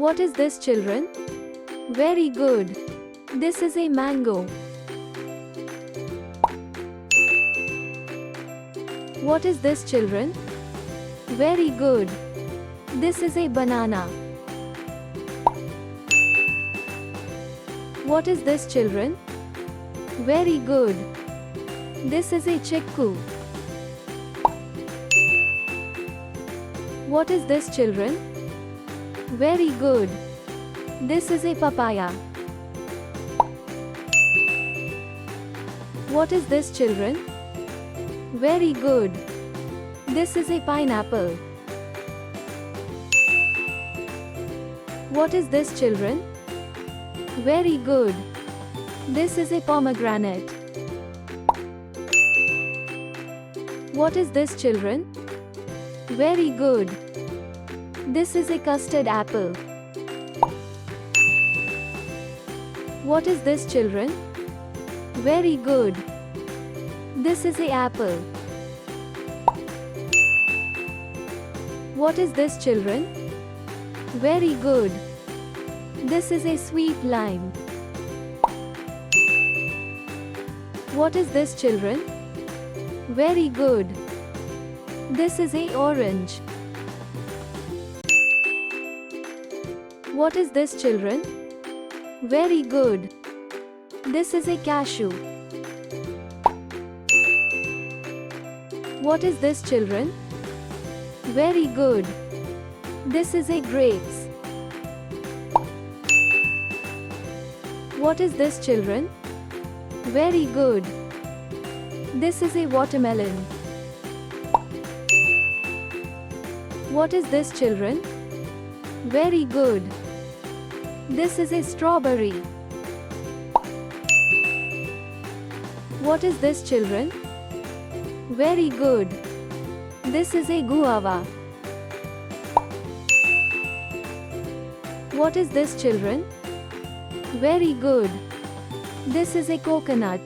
What is this, children? Very good. This is a mango. What is this, children? Very good. This is a banana. What is this, children? Very good. This is a chickpea. What is this, children? Very good. This is a papaya. What is this, children? Very good. This is a pineapple. What is this, children? Very good. This is a pomegranate. What is this, children? Very good. This is a custard apple. What is this, children? Very good. This is a apple. What is this, children? Very good. This is a sweet lime. What is this, children? Very good. This is a orange. What is this, children? Very good. This is a cashew. What is this, children? Very good. This is a grapes. What is this, children? Very good. This is a watermelon. What is this, children? Very good. This is a strawberry. What is this, children? Very good. This is a guava. What is this, children? Very good. This is a coconut.